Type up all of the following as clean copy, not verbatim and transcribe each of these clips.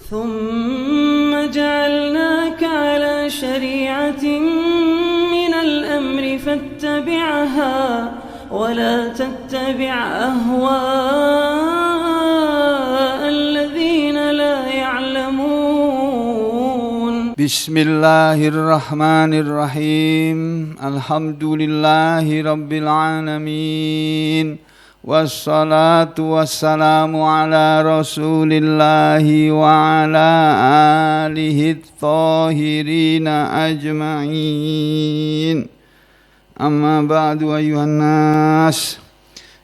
ثم جعلناك على شريعة من الأمر فاتبعها ولا تتبع أهواء الذين لا يعلمون. بسم الله الرحمن الرحيم. الحمد لله رب العالمين. Wassalatu wassalamu ala rasulillahi wa ala alihi thahirina ajma'in. Amma ba'du ayyuhan nas,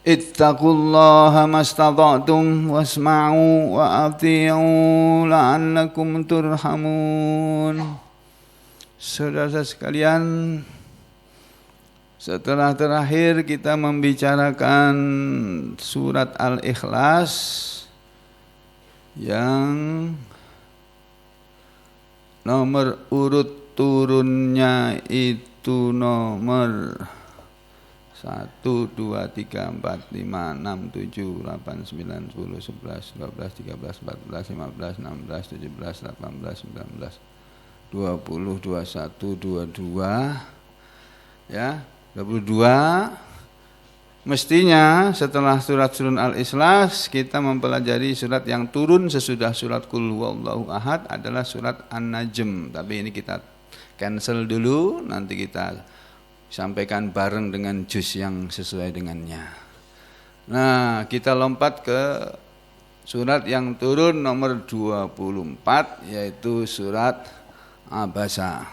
ittaqullaha mastata'tum wasma'u wa ati'u la'allakum turhamun. Saudara-saudara sekalian, setelah terakhir kita membicarakan surat Al-Ikhlas yang nomor urut turunnya itu nomor 1, 2, 3, 4, 5, 6, 7, 8, 9, 10, 11, 12, 13, 14, 15, 16, 17, 18, 19, 20, 21, 22 ya. 22, mestinya setelah surat Al-Ikhlas kita mempelajari surat yang turun sesudah surat Qul Huwallahu Ahad adalah surat An-Najm. Tapi ini kita cancel dulu, nanti kita sampaikan bareng dengan juz yang sesuai dengannya. Nah, kita lompat ke surat yang turun nomor 24, yaitu surat Abasa.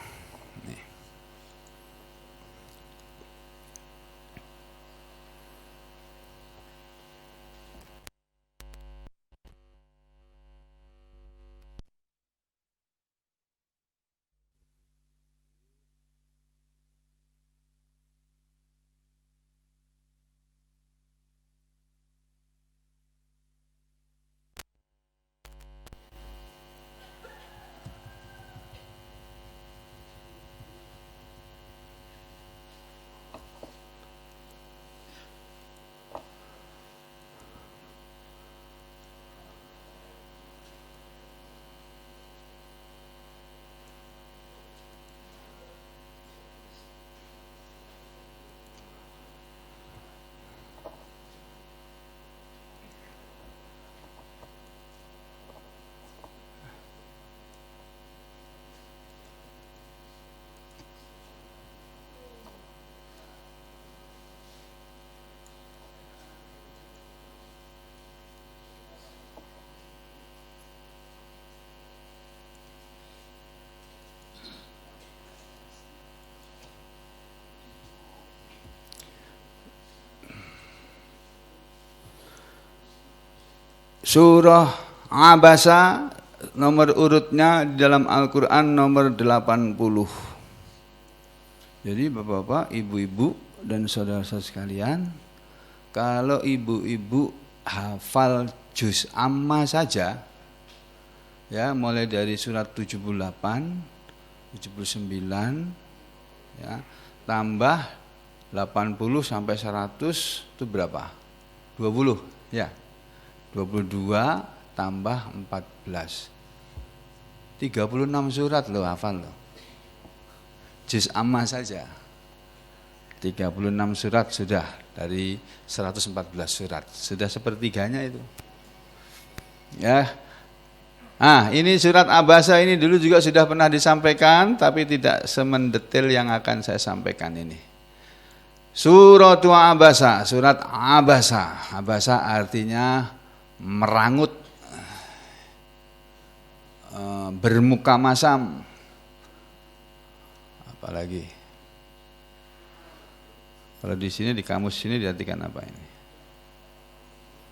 Surah Abasa nomor urutnya di dalam Al-Quran nomor 80. Jadi bapak-bapak, ibu-ibu dan saudara-saudara sekalian, kalau ibu-ibu hafal juz amma saja, ya, mulai dari surat 78, 79, ya, tambah 80 sampai 100 itu berapa? 20, ya. 22 tambah 14, 36 surat loh hafal loh. Juz amma saja 36 surat sudah dari 114 surat, sudah sepertiganya itu. Ya. Ah, ini surat Abasa ini dulu juga sudah pernah disampaikan, tapi tidak semendetail yang akan saya sampaikan ini. Surat Abasa, surat Abasa. Abasa artinya merangut, bermuka masam, apalagi kalau di sini di kamus sini diartikan apa ini?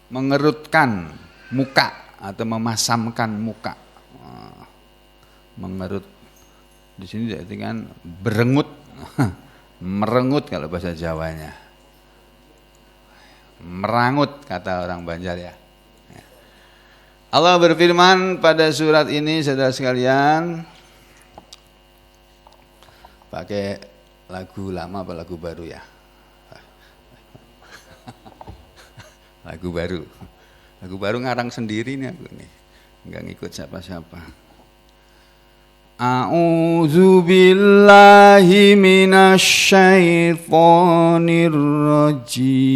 Mengerutkan muka atau memasamkan muka. Mengerut di sini diartikan berengut, merengut kalau bahasa Jawanya. Merangut kata orang Banjar ya. Allah berfirman pada surat ini, saudara sekalian, pakai lagu lama apa lagu baru ya? Lagu baru ngarang sendiri nih aku nih. Enggak ngikut siapa-siapa. A'udzu billahi minasyaitonir rajim.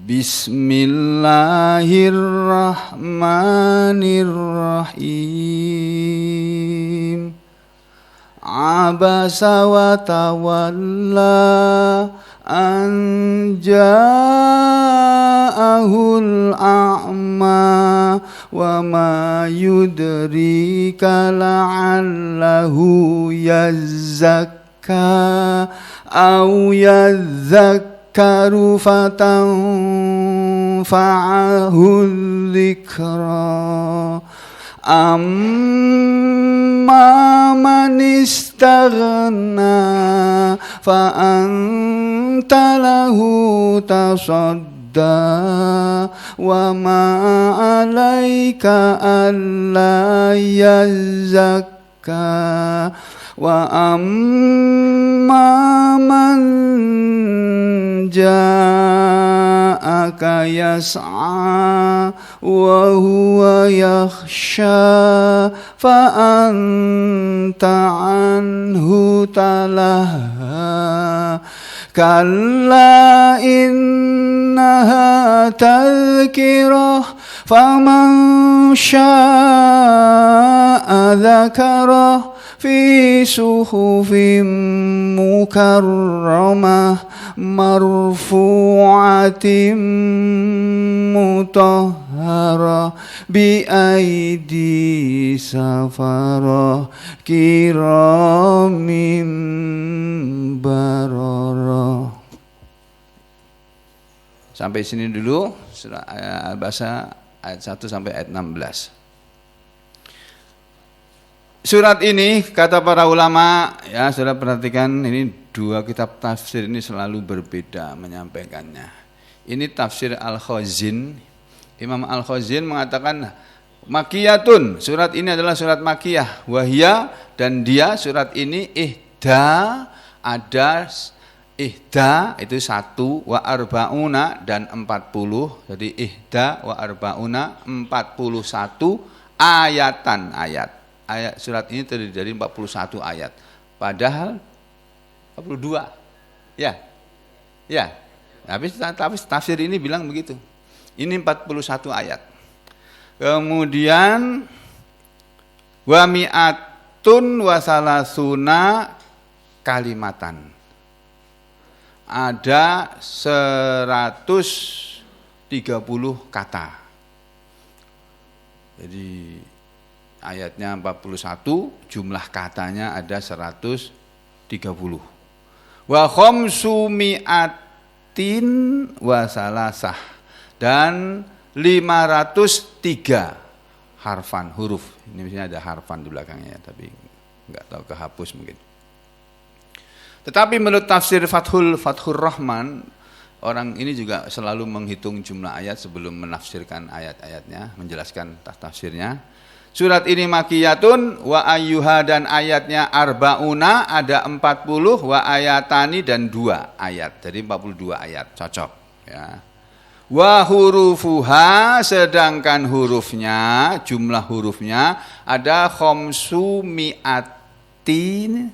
Bismillahirrahmanirrahim. Abasa wa tawalla an ja'ahul a'ma wa ma yudrika la'allahu yazzakka aw yadhakkaru fatanfa'ahul dzikra amma man istaghna fa anta lahu tasadda wa ma alaika alla yazakka wa amma man ja'aka yas'a wa huwa yakhsha fa anta anhu talaha kalla innaha tadhkirah faman syaa'a dzakarah fi suhufin mukarramah marfu'atin mutahharah bi aidi safarah kiramin bararah. Sampai sini dulu surah Al-Baqarah ayat 1 sampai ayat 16. Surat ini kata para ulama, ya saudara perhatikan, ini dua kitab tafsir ini selalu berbeda menyampaikannya. Ini tafsir Al-Khazin. Imam Al-Khazin mengatakan Makiyatun, surat ini adalah surat Makiyah. Wahya, dan dia surat ini ihda, ada ihda itu 1, wa arba'una dan 40. Jadi ihda wa arba'una 41 ayatan ayat. Ayat surat ini terdiri dari 41 ayat. Padahal 42. Ya. Ya. Tapi tafsir ini bilang begitu. Ini 41 ayat. Kemudian wa mi'atun wa salasuna kalimatan. Ada 130 kata. Jadi ayatnya 41, jumlah katanya ada 130. Wa khamsu mi'atin wa salasah, dan 503 harfan, huruf. Ini misalnya ada harfan di belakangnya, tapi enggak tahu kehapus mungkin. Tetapi menurut tafsir Fathur Rahman, orang ini juga selalu menghitung jumlah ayat sebelum menafsirkan ayat-ayatnya, menjelaskan tafsirnya. Surat ini makiyatun wa ayyuha, dan ayatnya arbauna, ada 40, wa ayatani, dan 2 ayat. Jadi 42 ayat, cocok ya. Wa hurufuha, sedangkan hurufnya, jumlah hurufnya ada khamsu mi'atin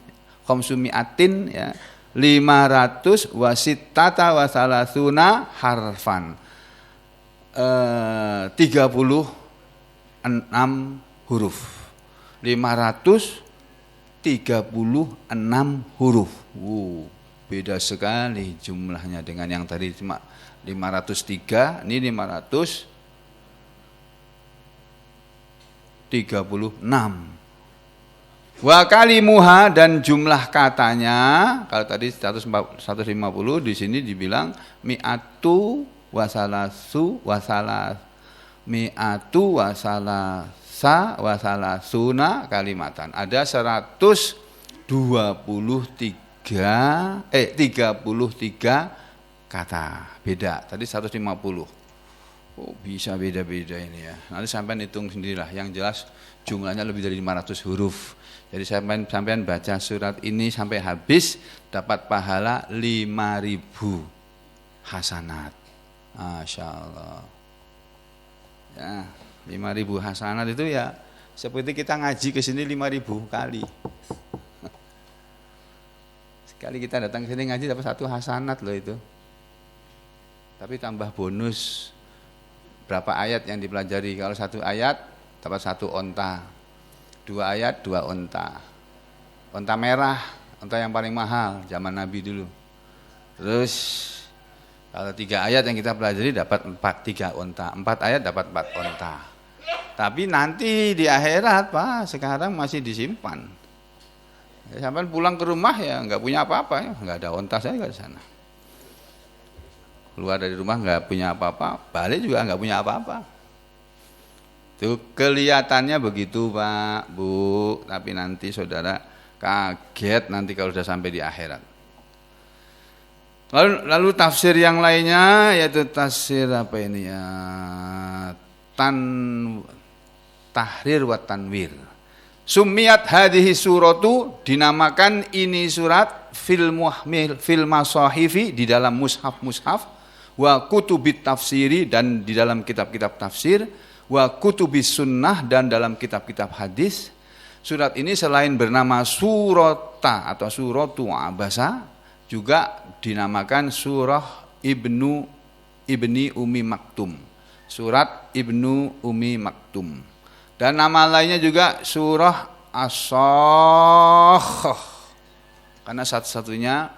ya, 500 wa sittata wa salasuna harfan, 36 huruf, 536 huruf. Beda sekali jumlahnya dengan yang tadi cuma 503, ini 536. Wa kalimuha, dan jumlah katanya, kalau tadi 150, di sini dibilang mi'atu wasalasu mi'atu wasalasuna kalimatan. Ada 33 kata. Beda. Tadi 150. Oh, bisa beda-beda ini ya. Nanti sampean hitung sendirilah. Yang jelas jumlahnya lebih dari 500 huruf. Jadi sampean baca surat ini sampai habis dapat pahala 5.000 hasanat. Masya Allah. Ya. 5.000 hasanat itu ya seperti kita ngaji ke sini 5.000 kali. Sekali kita datang ke sini ngaji dapat 1 hasanat loh itu. Tapi tambah bonus berapa ayat yang dipelajari. Kalau 1 ayat dapat 1 onta. 2 ayat 2 onta. Onta merah, onta yang paling mahal zaman Nabi dulu. Terus kalau 3 ayat yang kita pelajari dapat 3 onta. 4 ayat dapat 4 onta. Tapi nanti di akhirat Pak, sekarang masih disimpan. Ya, sampai pulang ke rumah ya nggak punya apa-apa, ya nggak ada onta saya nggak di sana. Keluar dari rumah nggak punya apa-apa, balik juga nggak punya apa-apa. Itu kelihatannya begitu Pak, Bu. Tapi nanti saudara kaget nanti kalau sudah sampai di akhirat. Lalu tafsir yang lainnya yaitu tafsir apa ini ya? Tahrir wa tanwir. Sumiyat hadhihi suratu, dinamakan ini surat fil masahifi, di dalam mushaf wa kutubit tafsiri, dan di dalam kitab-kitab tafsir, wa kutubis sunnah, dan dalam kitab-kitab hadis. Surat ini selain bernama surata atau suratu abasa, juga dinamakan surah Ibni Umi Maktum. Surat Ibnu Umi Maktum. Dan nama lainnya juga surah As-Sakhah. Karena satu-satunya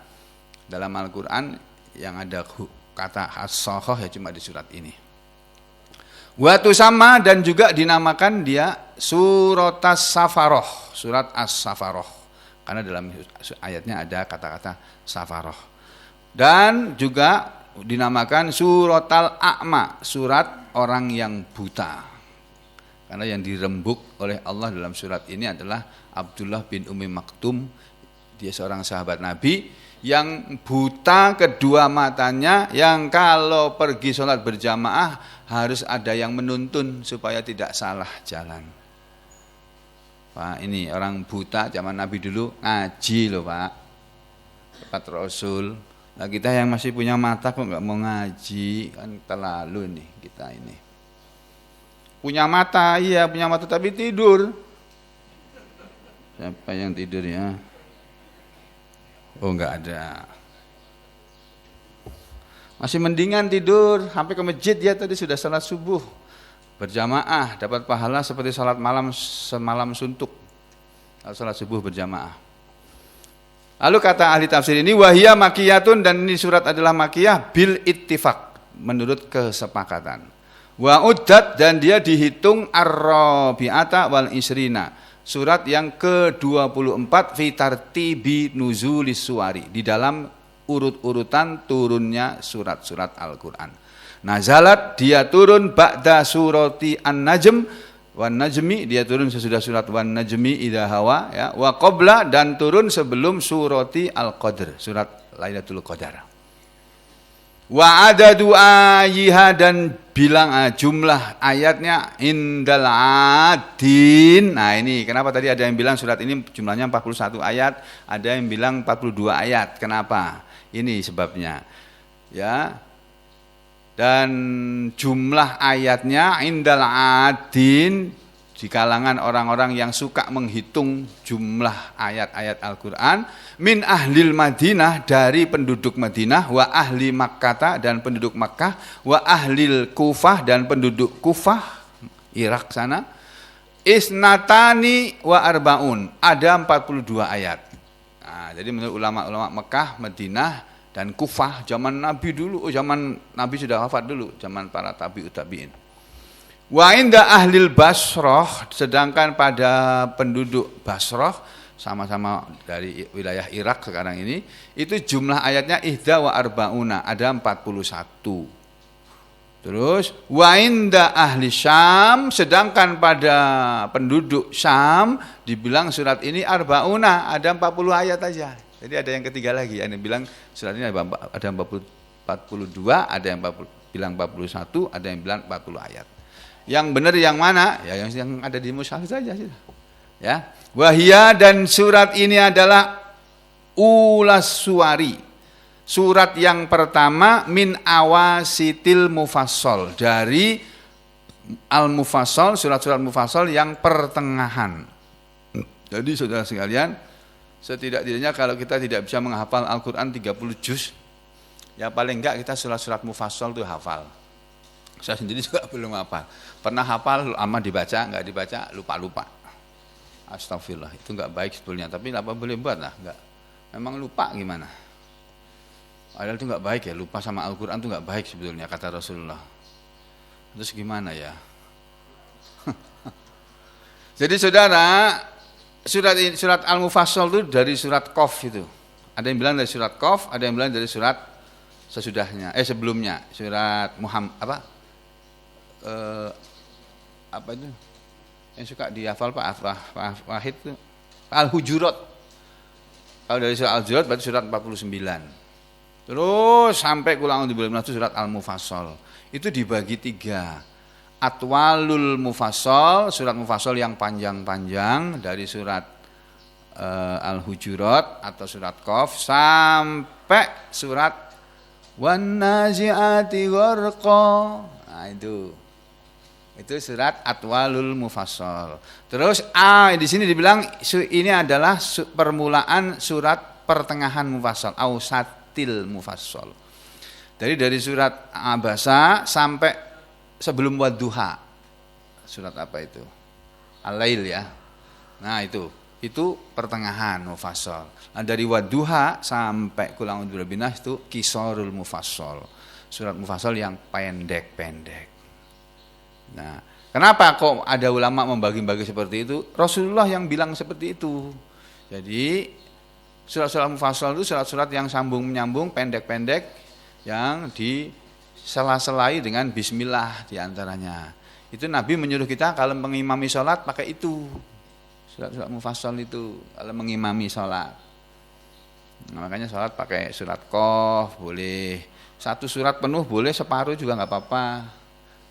dalam Al-Quran yang ada kata As-Sakhah ya cuma di surat ini. Watu sama, dan juga dinamakan dia surat As-Safaroh, surat As-Safaroh. Karena dalam ayatnya ada kata-kata Safaroh. Dan juga dinamakan surat Al-A'ma, surat orang yang buta. Karena yang dirembuk oleh Allah dalam surat ini adalah Abdullah bin Umi Maktum. Dia seorang sahabat Nabi yang buta kedua matanya, yang kalau pergi sholat berjamaah harus ada yang menuntun supaya tidak salah jalan. Pak, ini orang buta zaman Nabi dulu ngaji loh Pak, tempat Rasul. Nah kita yang masih punya mata kok nggak mau ngaji, kan terlalu nih kita ini. Punya mata, iya punya mata tapi tidur. Siapa yang tidur ya? Oh enggak ada. Masih mendingan tidur, sampai ke masjid ya tadi sudah salat subuh. Berjamaah, dapat pahala seperti salat malam semalam suntuk. Kalau salat subuh berjamaah. Lalu kata ahli tafsir ini, wahiyya makiyatun, dan ini surat adalah makiyah bil ittifaq, menurut kesepakatan. Wa uddat, dan dia dihitung ar-rabi'ata wal isrina, surat yang ke-24 fi tartibi nuzulis suwari, di dalam urut-urutan turunnya surat-surat Al-Qur'an. Nazalat, dia turun ba'da surati An-Najm, wan najmi, dia turun sesudah surat wan najmi idza hawa ya, wa qabla, dan turun sebelum surati Al-Qadr, surat Lailatul Qadar. Wa adadu ayyiha, dan bilang jumlah ayatnya indal adin. Nah ini kenapa tadi ada yang bilang surat ini jumlahnya 41 ayat, ada yang bilang 42 ayat. Kenapa? Ini sebabnya. Ya. Dan jumlah ayatnya indal adin, di kalangan orang-orang yang suka menghitung jumlah ayat-ayat Al-Quran, min ahlil Madinah, dari penduduk Madinah, wa ahli Makkah, dan penduduk Makkah, wa ahlil Kufah, dan penduduk Kufah, Irak sana, isnatani wa arbaun, ada 42 ayat. Nah, jadi menurut ulama-ulama Mekah, Madinah, dan Kufah, zaman Nabi dulu, zaman Nabi sudah wafat dulu, zaman para tabi'in. Wa inda ahlil Basrah, sedangkan pada penduduk Basrah, sama-sama dari wilayah Irak sekarang ini, itu jumlah ayatnya ihda wa arbauna, ada 41. Terus wa inda ahli Syam, sedangkan pada penduduk Syam dibilang surat ini arbauna, ada 40 ayat aja. Jadi ada yang ketiga lagi, ada yang bilang surat ini ada 42, ada yang bilang 41, ada yang bilang 40 ayat. Yang benar yang mana? Ya yang ada di mushaf saja sih. Ya. Wahia, dan surat ini adalah ulas suwari. Surat yang pertama min awasitil mufassal, dari al-mufassal, surat-surat mufassal yang pertengahan. Jadi saudara sekalian, setidak-tidaknya kalau kita tidak bisa menghafal Al-Quran 30 juz, ya paling enggak kita surat-surat mufassal itu hafal. Saya sendiri juga belum hafal. Pernah hafal, lama dibaca, enggak dibaca, lupa-lupa. Astagfirullah, itu enggak baik sebetulnya. Tapi apa boleh buat lah, enggak. Memang lupa gimana? Padahal itu enggak baik ya, lupa sama Al-Quran itu enggak baik sebetulnya, kata Rasulullah. Terus gimana ya? Jadi saudara, surat Al-Mufassal itu dari surat Qaf itu. Ada yang bilang dari surat Qaf, ada yang bilang dari surat sebelumnya, surat Muhammad apa itu? Yang suka dihafal Pak Wahid itu Al-Hujurat. Kalau dari surat Al-Hujurat berarti surat 49. Terus sampai kulang di bulan itu surat Al-Mufassal. Itu dibagi 3. Atwalul Mufassal, surat Mufassal yang panjang-panjang dari surat Al-Hujurat atau surat Qaf sampai surat Wan Nazi'ati Gharqa. Nah itu surat Atwalul Mufassal. Terus di sini dibilang ini adalah permulaan surat pertengahan Mufassal, Ausatil Mufassal. Dari surat Abasa sampai sebelum Wadduha. Surat apa itu? Al-Lail ya. Nah itu pertengahan Mufassal. Nah, dari Wadduha sampai Qul a'udzu birabbin nas itu Qisarul Mufassal. Surat Mufassal yang pendek-pendek. Nah, kenapa kok ada ulama membagi-bagi seperti itu? Rasulullah yang bilang seperti itu. Jadi surat-surat Mufassal itu surat-surat yang sambung menyambung, pendek-pendek, yang disela-selai dengan bismillah diantaranya. Itu Nabi menyuruh kita kalau mengimami sholat pakai itu, surat-surat Mufassal itu kalau mengimami sholat. Nah, makanya sholat pakai surat Qaf boleh, satu surat penuh boleh, separuh juga nggak apa-apa,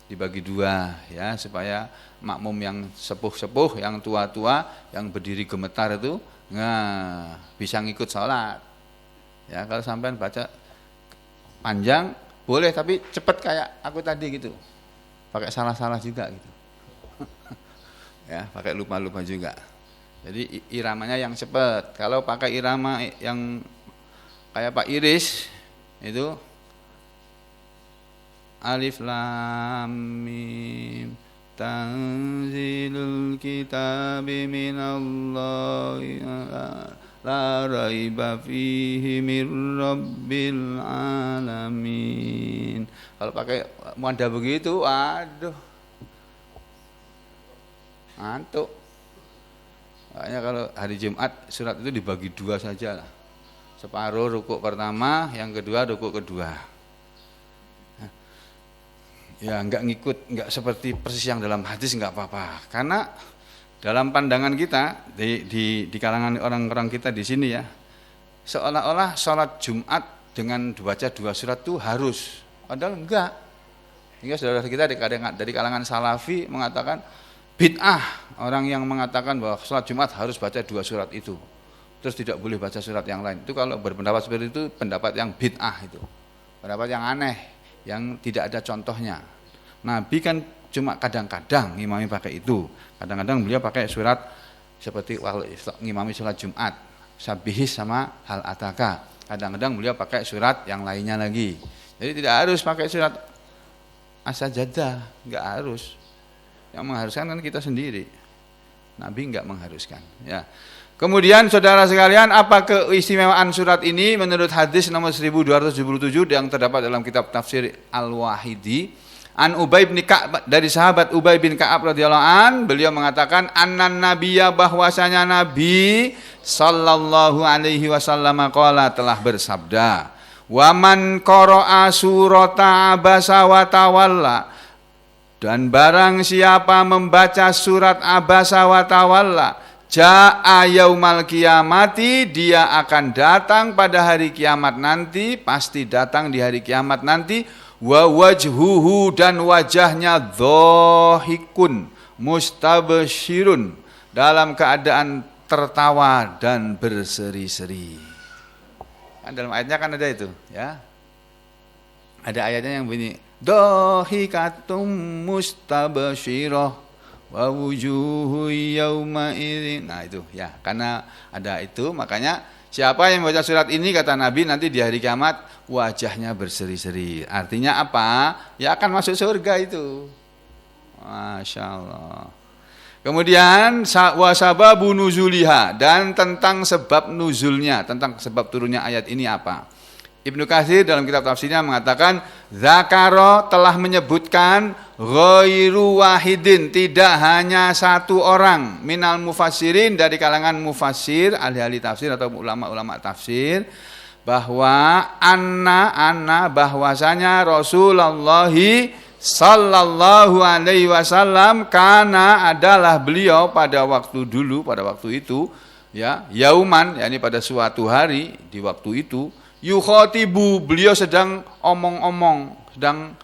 dibagi 2 ya, supaya makmum yang sepuh-sepuh, yang tua-tua, yang berdiri gemetar itu bisa ngikut sholat. Ya, kalau sampean baca panjang boleh, tapi cepat kayak aku tadi gitu, pakai salah-salah juga gitu. Ya, pakai lupa-lupa juga. Jadi iramanya yang cepat. Kalau pakai irama yang kayak Pak Iris itu Alif Lam Mim Tanzilul Kitabi Minallahi La raiba fihi mir rabbil alamin. Kalau pakai muada begitu, aduh, ngantuk. Makanya kalau hari Jumat surat itu dibagi 2 saja lah. Separuh rukuk pertama, yang kedua rukuk kedua. Ya enggak enggak seperti persis yang dalam hadis, enggak apa-apa. Karena dalam pandangan kita di kalangan orang-orang kita di sini ya, seolah-olah sholat Jumat dengan baca 2 surat itu harus, padahal enggak. Hingga saudara kita dari kalangan Salafi mengatakan bid'ah orang yang mengatakan bahwa sholat Jumat harus baca 2 surat itu, terus tidak boleh baca surat yang lain. Itu kalau berpendapat seperti itu pendapat yang bid'ah, itu pendapat yang aneh, yang tidak ada contohnya. Nabi kan cuma kadang-kadang ngimami pakai itu. Kadang-kadang beliau pakai surat seperti ngimami sholat Jumat, Sabihis sama Hal Ataka. Kadang-kadang beliau pakai surat yang lainnya lagi. Jadi tidak harus pakai surat As-Sajdah, enggak harus. Yang mengharuskan kan kita sendiri. Nabi enggak mengharuskan, ya. Kemudian saudara sekalian, apa keistimewaan surat ini menurut hadis nomor 1277 yang terdapat dalam kitab tafsir Al-Wahidi? An Ubay bin Ka'ab, dari sahabat Ubay bin Ka'ab radhiyallahu an, beliau mengatakan annan nabiyya, bahwasanya Nabi sallallahu alaihi wasallam qala, telah bersabda, wa man qara'a surata abasa wa tawalla, dan barang siapa membaca surat Abasa wa Tawalla, jaa yaumal kiamati, dia akan datang pada hari kiamat nanti, pasti datang di hari kiamat nanti, wa wajhuhu, dan wajahnya dhahikun mustabsyirun, dalam keadaan tertawa dan berseri-seri. Kan dalam ayatnya kan ada itu, ya. Ada ayatnya yang bunyi Dhahikatum mustabsyirah wa wujuhu yauma idzin. Nah itu ya, karena ada itu makanya siapa yang membaca surat ini kata Nabi nanti di hari kiamat wajahnya berseri-seri. Artinya apa? Ya akan masuk surga itu. Masya Allah. Kemudian wasababu nuzuliha, dan tentang sebab nuzulnya, tentang sebab turunnya ayat ini apa? Ibnu Katsir dalam kitab tafsirnya mengatakan zakaro telah menyebutkan ghairu wahidin, tidak hanya satu orang minal mufassirin, dari kalangan mufassir, ahli-ahli tafsir atau ulama-ulama tafsir, bahwa bahwasanya Rasulullah sallallahu alaihi wasallam karena adalah beliau pada waktu itu ya, yauman, yakni pada suatu hari di waktu itu, yukhatibu, beliau sedang omong-omong, sedang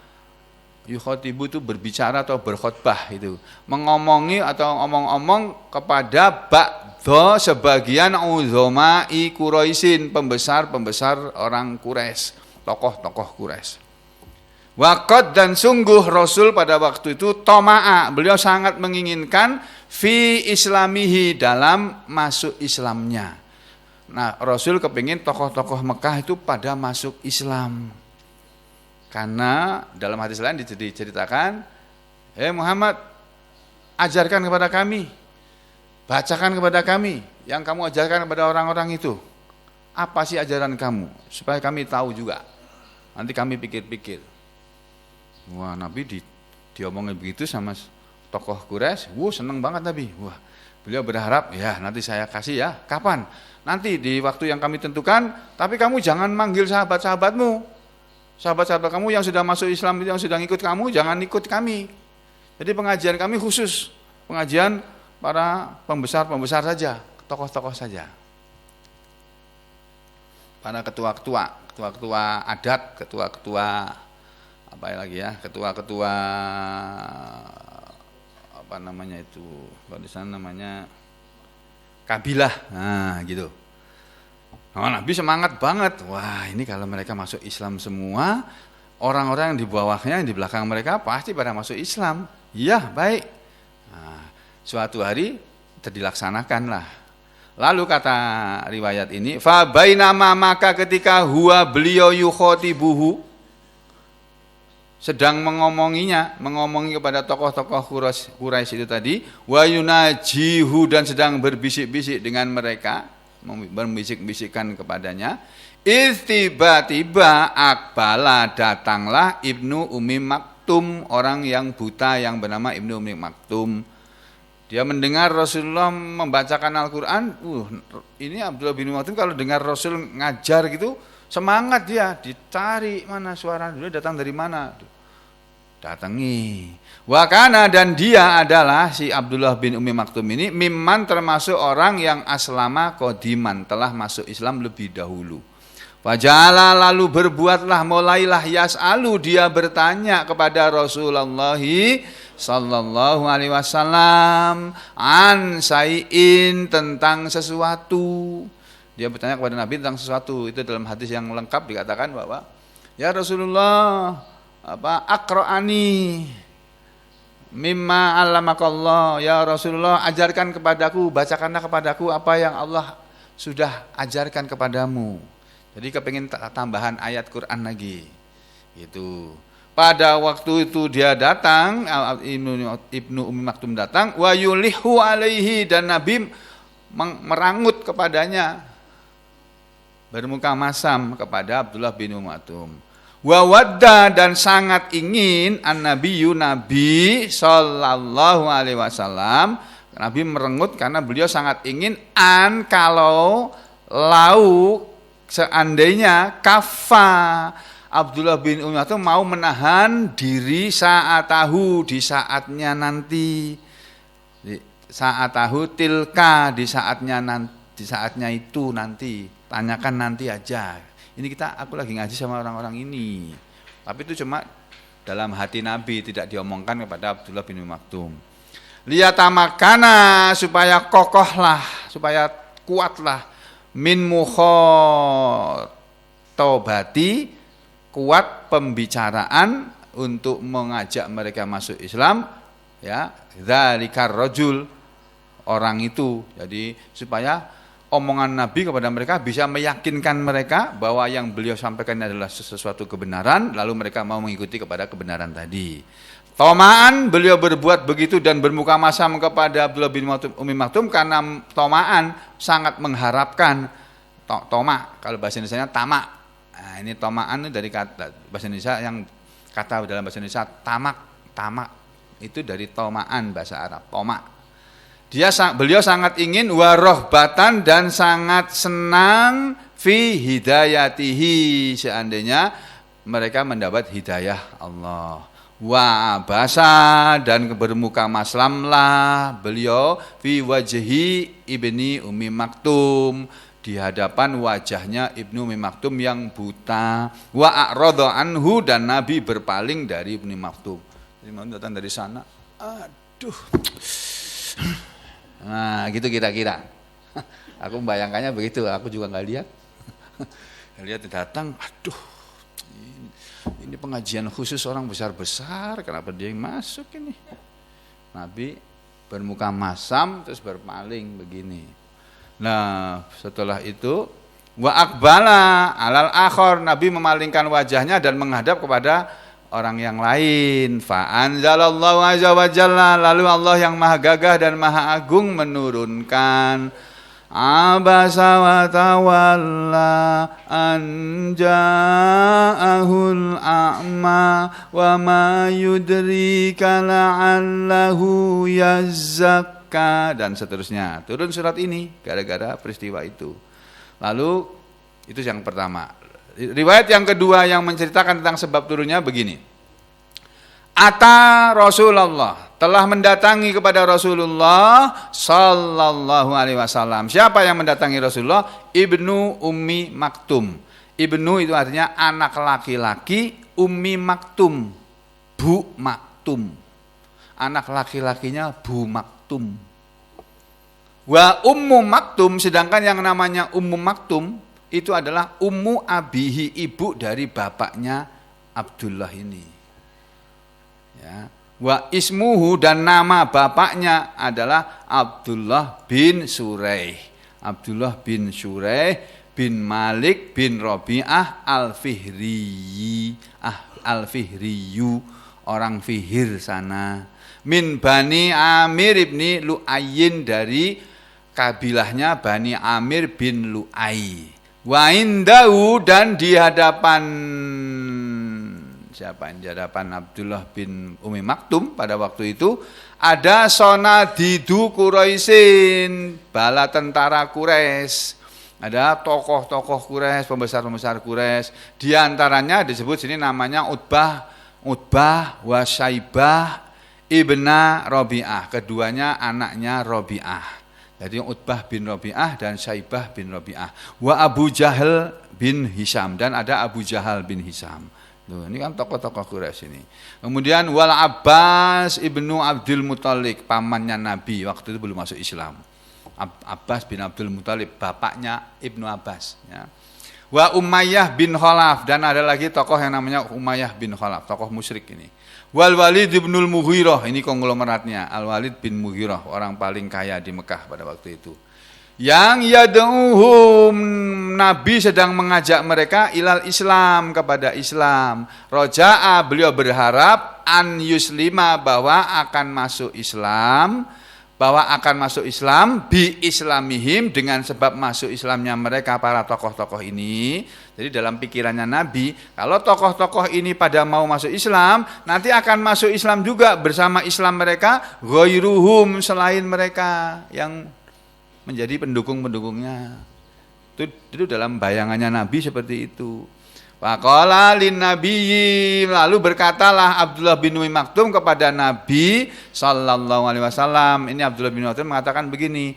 yukhatibu itu berbicara atau berkhutbah, itu mengomongi atau omong-omong kepada ba'dha sebagian uzama'i Quraisyin, pembesar-pembesar orang Quraisy, tokoh-tokoh Quraisy. Waqad, dan sungguh Rasul pada waktu itu toma'a, beliau sangat menginginkan fi islamihi, dalam masuk Islamnya. Nah, Rasul kepingin tokoh-tokoh Mekah itu pada masuk Islam. Karena dalam hadis lain diceritakan, Muhammad, ajarkan kepada kami, bacakan kepada kami yang kamu ajarkan kepada orang-orang itu. Apa sih ajaran kamu? Supaya kami tahu juga. Nanti kami pikir-pikir. Wah, Nabi diomongin begitu sama tokoh Quraisy, seneng banget Nabi. Wah, beliau berharap, ya nanti saya kasih ya. Kapan? Nanti di waktu yang kami tentukan, tapi kamu jangan manggil sahabat-sahabatmu. Sahabat-sahabat kamu yang sudah masuk Islam, yang sudah ikut kamu, jangan ikut kami. Jadi pengajian kami khusus, pengajian para pembesar-pembesar saja, tokoh-tokoh saja. Para ketua-ketua adat, ketua-ketua apa lagi ya, ketua-ketua apa namanya itu, kalau di sana namanya kabilah, nah gitu. Nah, Nabi semangat banget, wah ini kalau mereka masuk Islam semua, orang-orang yang di bawahnya, yang di belakang mereka pasti pada masuk Islam. Iya, baik. Nah, suatu hari terdilaksanakan lah. Lalu kata riwayat ini, fa bainama, maka ketika huwa beliau yukhatibuhu, sedang mengomongi kepada tokoh-tokoh Quraisy itu tadi, wa yunajihu, dan sedang berbisik-bisik dengan mereka, membisik-bisikkan kepadanya, tiba-tiba akbala, datanglah Ibnu Ummi Maktum, orang yang buta yang bernama Ibnu Ummi Maktum. Dia mendengar Rasulullah membacakan Al-Quran, ini Abdullah bin Maktum kalau dengar Rasul ngajar gitu, semangat dia, dicari mana suara, dia datang dari mana, datangi. Wakana, dan dia adalah si Abdullah bin Ummi Maktum ini mimman, termasuk orang yang aslama qodiman, telah masuk Islam lebih dahulu. Wajala, lalu berbuatlah, mulailah yas'alu, dia bertanya kepada Rasulullah sallallahu alaihi wasallam an sai'in, tentang sesuatu. Dia bertanya kepada Nabi tentang sesuatu. Itu dalam hadis yang lengkap dikatakan bahwa ya Rasulullah, aqra'ani mimma 'allamakallah, ya Rasulullah, ajarkan kepadaku, bacakanlah kepadaku apa yang Allah sudah ajarkan kepadamu. Jadi kepengin tambahan ayat Quran lagi. Itu. Pada waktu itu dia datang, Ibnu Ummi Maktum datang, wa yulihu alaihi, dan Nabi merangut kepadanya, bermuka masam kepada Abdullah bin Ummi Maktum. Wa wadda, dan sangat ingin an-nabiyyu, Nabi sallallahu alaihi wasallam, Nabi merengut karena beliau sangat ingin kalau seandainya kafa Abdullah bin Ummi Maktum mau menahan diri saatahu, di saatnya nanti, saatahu tilka, di saatnya itu nanti, tanyakan nanti aja. Ini aku lagi ngaji sama orang-orang ini. Tapi itu cuma dalam hati Nabi, tidak diomongkan kepada Abdullah bin Ummi Maktum. Liyatamakana, supaya kokohlah, supaya kuatlah, min mukhatobati, kuat pembicaraan untuk mengajak mereka masuk Islam, ya, dzalikar rajul, orang itu. Jadi supaya omongan Nabi kepada mereka bisa meyakinkan mereka bahwa yang beliau sampaikan adalah sesuatu kebenaran, lalu mereka mau mengikuti kepada kebenaran tadi. Tomaan beliau berbuat begitu dan bermuka masam kepada Abdullah bin Ummi Maktum karena tomaan sangat mengharapkan. Toma kalau bahasa Indonesia tamak. Nah, ini tomaan dari kata bahasa Indonesia, yang kata dalam bahasa Indonesia tamak itu dari tomaan bahasa Arab, tomak. Beliau sangat ingin warohbatan dan sangat senang fi hidayatihi, seandainya mereka mendapat hidayah Allah. Wa abasa, dan bermuka maslamlah beliau fi wajhi ibni Ummi Maktum, di hadapan wajahnya Ibnu Ummi Maktum yang buta. Wa a'radha anhu, dan Nabi berpaling dari Ibnu Maktum. Jadi mau datang dari sana, aduh. Nah, gitu kira-kira. Aku membayangkannya begitu, aku juga nggak lihat. Lihat datang, aduh. Ini pengajian khusus orang besar-besar, kenapa dia yang masuk ini? Nabi bermuka masam terus berpaling begini. Nah, setelah itu wa aqbala alal akhor, Nabi memalingkan wajahnya dan menghadap kepada orang yang lain. Fa anzalallahu azza wa jalla, lalu Allah yang maha gagah dan maha agung menurunkan abasa wa tawalla an ja'ahul a'ma wa ma yudrika la'allahu yazzakka, dan seterusnya. Turun surat ini gara-gara peristiwa itu. Lalu itu yang pertama. Riwayat yang kedua yang menceritakan tentang sebab turunnya begini. Ata Rasulullah, telah mendatangi kepada Rasulullah sallallahu alaihi wasallam. Siapa yang mendatangi Rasulullah? Ibnu Ummi Maktum. Ibnu itu artinya anak laki-laki, Ummi Maktum, Bu Maktum. Anak laki-lakinya Bu Maktum. Wa Ummu Maktum, sedangkan yang namanya Ummu Maktum itu adalah Ummu Abihi, ibu dari bapaknya Abdullah ini. Ya. Wa ismuhu, dan nama bapaknya adalah Abdullah bin Suraih. Abdullah bin Suraih bin Malik bin Rabi'ah al-Fihri. Al-Fihriyu, orang Fihir sana. Min Bani Amir ibni Lu'ayyin, dari kabilahnya Bani Amir bin Lu'ay. Wa indahu, dan di hadapan siapa? Di hadapan Abdullah bin Ummi Maktum pada waktu itu ada sonadidu Quraisyin, bala tentara Quraisy. Ada tokoh-tokoh Quraisy, pembesar-pembesar Quraisy. Di antaranya disebut sini namanya Utbah wa Syaibah ibna Rabi'ah. Keduanya anaknya Rabi'ah. Jadi Utbah bin Rabi'ah dan Syaibah bin Rabi'ah. Wa Abu Jahal bin Hisham, dan ada Abu Jahal bin Hisham. Tuh, ini kan tokoh-tokoh Quraisy ini. Kemudian wal Abbas ibnu Abdul Muthalib, pamannya Nabi, waktu itu belum masuk Islam. Abbas bin Abdul Muthalib, bapaknya Ibnu Abbas. Ya. Wa Umayyah bin Khalaf, dan ada lagi tokoh yang namanya Umayyah bin Khalaf, tokoh musyrik ini. Wal Walid ibnul Mughirah, ini konglomeratnya. Al Walid bin Mughirah, orang paling kaya di Mekah pada waktu itu. Yang yad'uhum, Nabi sedang mengajak mereka ilal Islam, kepada Islam. Roja'a, beliau berharap an yuslima, bahwa akan masuk Islam, bi islamihim, dengan sebab masuk Islamnya mereka, para tokoh-tokoh ini. Jadi dalam pikirannya Nabi, kalau tokoh-tokoh ini pada mau masuk Islam, nanti akan masuk Islam juga bersama Islam mereka, ghairuhum, selain mereka yang menjadi pendukung-pendukungnya. Itu dalam bayangannya Nabi seperti itu. Faqala lin nabiyyi, lalu berkatalah Abdullah bin Ummi Maktum kepada Nabi sallallahu alaihi wasallam. Ini Abdullah bin Maktum mengatakan begini,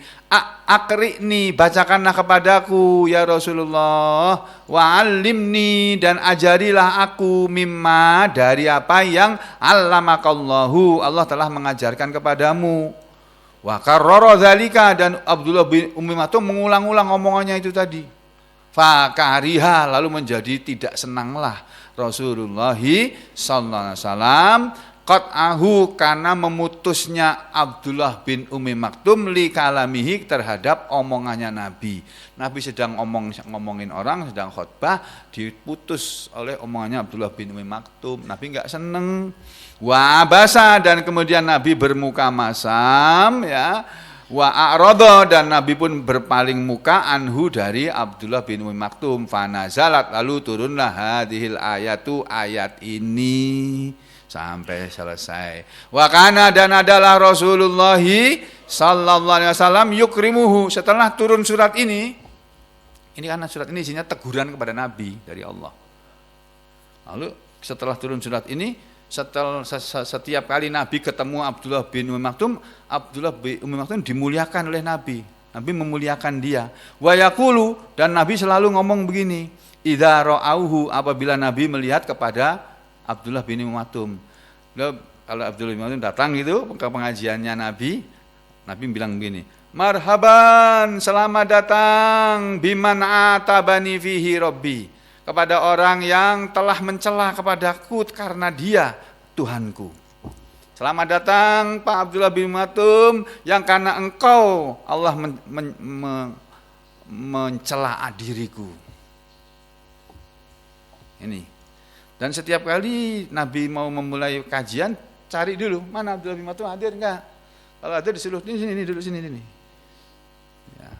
"Aqri'ni, bacakanlah kepadaku ya Rasulullah, wa 'allimni, dan ajarilah aku, mimma, dari apa yang 'allamakallahu, Allah telah mengajarkan kepadamu." Wa karrara dzalika, dan Abdullah bin Ummi Maktum mengulang-ulang omongannya itu tadi. fakariha, lalu menjadi tidak senanglah Rasulullah sallallahu alaihi wasallam qat'ahu, karena memutusnya Abdullah bin Ummi Maktum li kalamihi, terhadap omongannya Nabi. Nabi sedang ngomongin orang, sedang khutbah, diputus oleh omongannya Abdullah bin Ummi Maktum. Nabi enggak seneng. Wa abasa, dan kemudian Nabi bermuka masam, ya. Wa a'radha, dan Nabi pun berpaling muka anhu, dari Abdullah bin Ummi Maktum. Fanazalat, lalu turunlah hadhil ayatu, ayat ini sampai selesai. Wa kana, dan adalah Rasulullah sallallahu alaihi wasallam yukrimuhu, setelah turun surat ini karena surat ini isinya teguran kepada Nabi dari Allah. Lalu setelah turun surat ini, setiap kali Nabi ketemu Abdullah bin Ummi Maktum, Abdullah bin Ummi Maktum dimuliakan oleh Nabi. Nabi memuliakan dia. Wa yaqulu, dan Nabi selalu ngomong begini, idza ra'auhu, apabila Nabi melihat kepada Abdullah bin Ummi Maktum. Kalau Abdullah bin Ummi Maktum datang gitu ke pengajiannya Nabi bilang begini, marhaban, selamat datang, biman atabani fihi rabbi, kepada orang yang telah mencela kepadaku karena dia Tuhanku. Selamat datang Pak Abdullah bin Maktum, yang karena engkau Allah mencela diriku. Ini. Dan setiap kali Nabi mau memulai kajian, cari dulu mana Abdullah bin Maktum, hadir enggak? Kalau hadir disuruh sini dulu sini. Ya.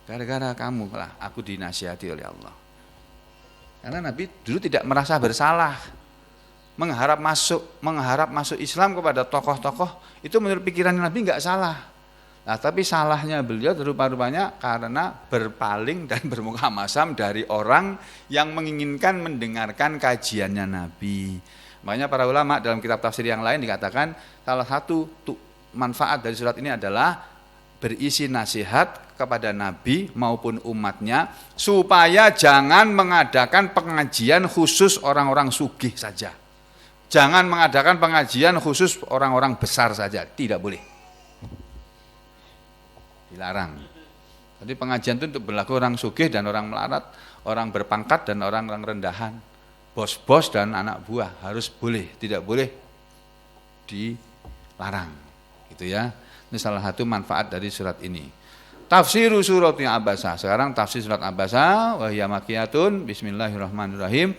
Gara-gara kamu lah aku dinasihati oleh Allah. Karena Nabi dulu tidak merasa bersalah, mengharap masuk Islam kepada tokoh-tokoh itu menurut pikiran Nabi enggak salah. Nah, tapi salahnya beliau rupa-rupanya karena berpaling dan bermuka masam dari orang yang menginginkan mendengarkan kajiannya Nabi. Makanya para ulama dalam kitab tafsir yang lain dikatakan salah satu manfaat dari surat ini adalah berisi nasihat kepada Nabi maupun umatnya supaya jangan mengadakan pengajian khusus orang-orang sugih saja. Jangan mengadakan pengajian khusus orang-orang besar saja, tidak boleh. Dilarang. Jadi pengajian itu untuk berlaku orang sugih dan orang melarat, orang berpangkat dan orang rendahan, bos-bos dan anak buah harus boleh, tidak boleh dilarang. Gitu ya. Ini salah satu manfaat dari surat ini. Tafsiru suratnya Abasa. Sekarang tafsir surat Abasa, wa hiya makkiyatun. Bismillahirrahmanirrahim.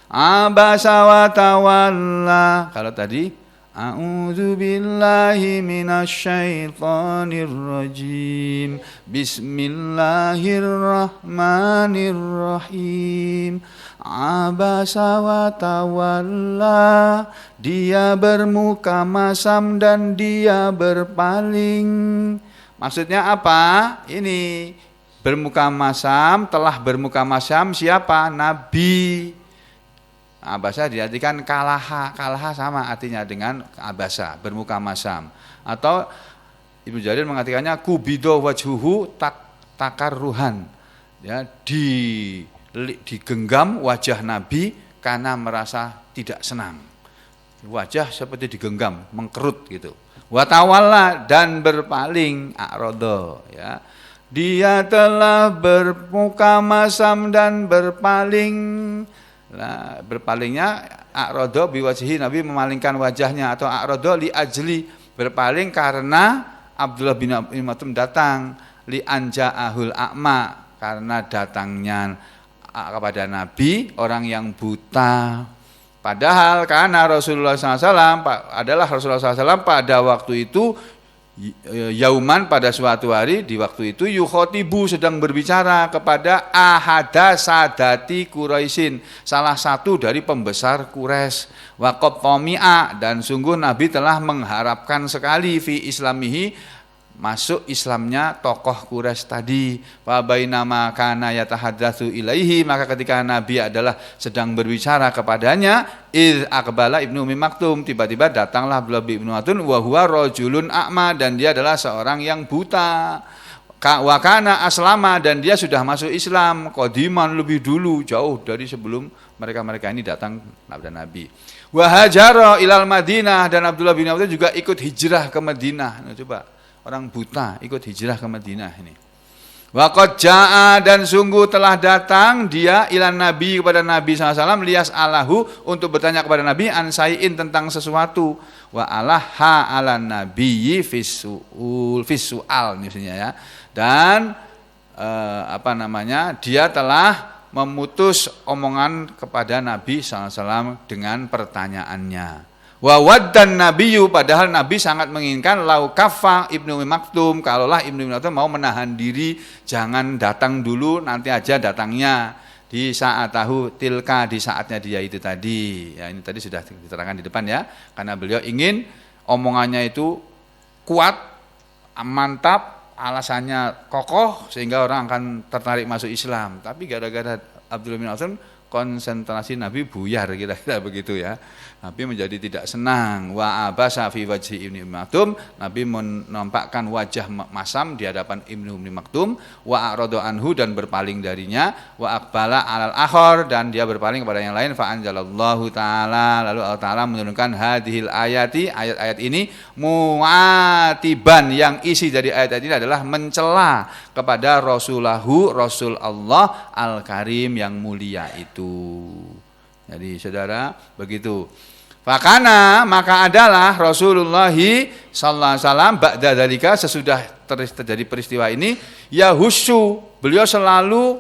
Abasa wa tawalla. Kalau tadi a'udzu billahi minasyaitonir rajim. Bismillahirrahmanirrahim. Abasa wa tawalla, dia bermuka masam dan dia berpaling. Maksudnya apa? Ini bermuka masam, telah bermuka masam siapa? Nabi. Abasa diartikan kalaha sama artinya dengan abasa, bermuka masam. Atau Ibnu Jarir mengartikannya kubido wajhuhu takarruhan. Ya, digenggam wajah Nabi karena merasa tidak senang. Wajah seperti digenggam, mengkerut gitu. Watawalla, dan berpaling, a'radha, ya. Dia telah bermuka masam dan berpaling. Nah, berpalingnya a'radha biwajhi, Nabi memalingkan wajahnya, atau a'radha li ajli, berpaling karena Abdullah bin Ummi Maktum datang, li anja'ahul a'ma, karena datangnya kepada Nabi orang yang buta. Padahal karena Rasulullah SAW adalah Rasulullah SAW pada waktu itu yauman, pada suatu hari, di waktu itu yukhotibu, sedang berbicara kepada ahada sadati Quraisyin, salah satu dari pembesar Quraisy. Waqad tami'a, dan sungguh Nabi telah mengharapkan sekali fi islamihi, masuk Islamnya tokoh Quraisy tadi. Fa bainama kana yatahaddatsu ilaihi, maka ketika Nabi adalah sedang berbicara kepadanya, iz aqbala Ibnu Ummi Maktum, tiba-tiba datanglah Abdullah bin Ummi Maktum, wa huwa rajulun a'ma, dan dia adalah seorang yang buta. Wa kana aslama, dan dia sudah masuk Islam qadiman, lebih dulu, jauh dari sebelum mereka ini datang kepada Nabi. Wa hajara ilal Madinah, dan Abdullah bin Ummi Maktum juga ikut hijrah ke Madinah. Nah, coba orang buta ikut hijrah ke Madinah ini. Wa qad jaa, dan sungguh telah datang dia ilan nabi, kepada Nabi SAW, lias alahu, untuk bertanya kepada Nabi an sayin, tentang sesuatu. Wa alaha alan nabiyyi fisual misalnya ya. Dan dia telah memutus omongan kepada Nabi SAW dengan pertanyaannya. Wa waddan nabiyyu, padahal Nabi sangat menginginkan lau kaffa Ibnu Ummi Maktum, kalaulah Ibnu Ummi Maktum mau menahan diri, jangan datang dulu, nanti aja datangnya di saat tahu tilka, di saatnya dia itu tadi. Ya, ini tadi sudah diterangkan di depan ya, karena beliau ingin omongannya itu kuat, mantap, alasannya kokoh sehingga orang akan tertarik masuk Islam. Tapi gara-gara Abdullah bin Mas'ud, konsentrasi Nabi buyar, kira-kira begitu ya. Nabi menjadi tidak senang. Wa abasa fi wajhi Ibnu Ummi Maktum, Nabi menampakkan wajah masam di hadapan Ibnu Ummi Maktum. Wa a'rada anhu, dan berpaling darinya. Wa aqbala alal akhar, dan dia berpaling kepada yang lain. Fa anzalallahu taala, lalu Allah taala menurunkan hadhil ayati, ayat-ayat ini mu'atiban, yang isi dari ayat ini adalah mencela kepada Rasulahu, Rasul Allah Al-Karim yang mulia itu. Jadi saudara, begitu. Fakana, maka adalah Rasulullah sallallahu alaihi wasallam ba'da dzalika, sesudah terjadi peristiwa ini, yahussu, beliau selalu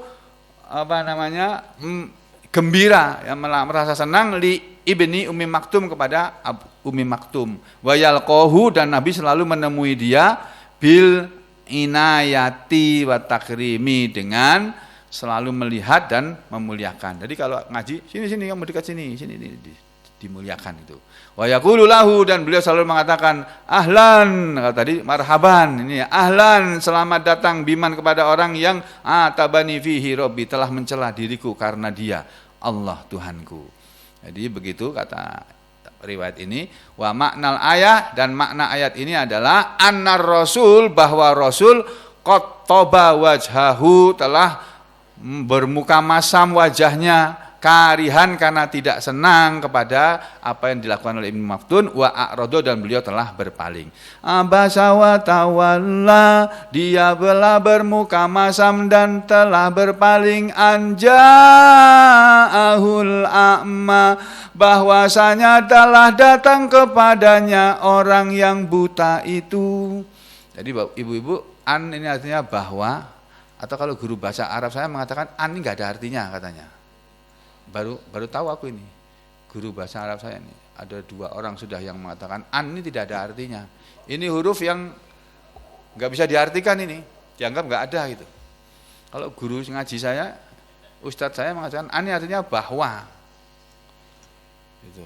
gembira, ya, merasa senang li ibni Ummi Maktum, kepada Ummi Maktum. Wa yalqahu, dan Nabi selalu menemui dia bil inayati wa takrimi, dengan selalu melihat dan memuliakan. Jadi kalau ngaji, sini kamu dekat sini dimuliakan itu. Wa yaqulu lahu, dan beliau selalu mengatakan ahlan, kalau tadi marhaban, ini ya, ahlan, selamat datang, biman, kepada orang yang atabani fihi rabbi, telah mencela diriku karena dia Allah Tuhanku. Jadi begitu kata riwayat ini. Wa maknal ayat, dan makna ayat ini adalah annar rasul, bahwa Rasul qad toba wajhahu, telah bermuka masam wajahnya, karihan, karena tidak senang kepada apa yang dilakukan oleh Ibnu Maktum. Wa a'rado, dan beliau telah berpaling. Abasa wa tawalla, dia telah bermuka masam dan telah berpaling. Anja'ahul a'ma, bahwasanya telah datang kepadanya orang yang buta itu. Jadi ibu-ibu, an ini artinya bahwa, atau kalau guru bahasa Arab saya mengatakan an ini enggak ada artinya katanya. Baru tahu aku ini. Guru bahasa Arab saya ini, ada 2 orang sudah yang mengatakan an ini tidak ada artinya. Ini huruf yang enggak bisa diartikan, ini dianggap enggak ada gitu. Kalau guru ngaji saya, ustadz saya mengatakan an ini artinya bahwa. Gitu.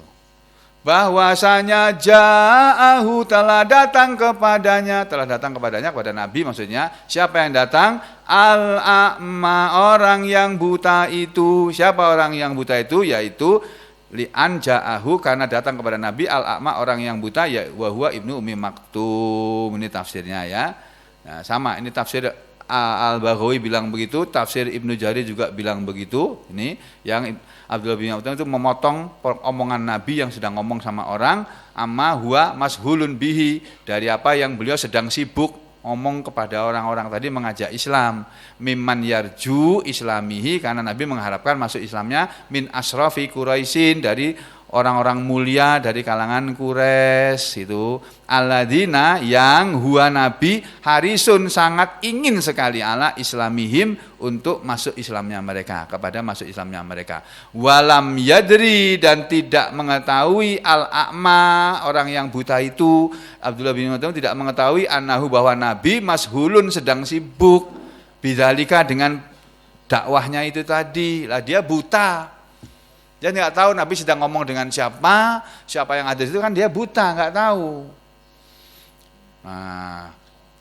Bahwasanya ja'ahu, telah datang kepadanya kepada Nabi, maksudnya siapa yang datang? Al-a'ma, orang yang buta itu. Siapa orang yang buta itu? Yaitu li'an ja'ahu, karena datang kepada Nabi al-a'ma, orang yang buta, ya wa huwa Ibnu Ummi Maktum. Ini tafsirnya ya. Nah, sama, ini tafsir Al-Baghawi bilang begitu, tafsir Ibnu Jarir juga bilang begitu. Ini yang Abdullah bin Maktum itu memotong omongan Nabi yang sedang ngomong sama orang, amma huwa mashulun bihi, dari apa yang beliau sedang sibuk ngomong kepada orang-orang tadi, mengajak Islam. Mimman yarju islamihi, karena Nabi mengharapkan masuk Islamnya, min asrafi Quraisyin, dari orang-orang mulia dari kalangan Quraisy itu. Alladzina, yang huwa Nabi harisun, sangat ingin sekali ala islamihim, untuk masuk Islamnya mereka, kepada masuk Islamnya mereka. Walam yadri, dan tidak mengetahui al-a'ma, orang yang buta itu, Abdullah bin Mas'ud tidak mengetahui annahu, bahwa Nabi mashulun, sedang sibuk bidzalika, dengan dakwahnya itu tadi. Lah dia buta. Dia nggak tahu Nabi sedang ngomong dengan siapa yang ada di situ, kan dia buta, nggak tahu. Nah,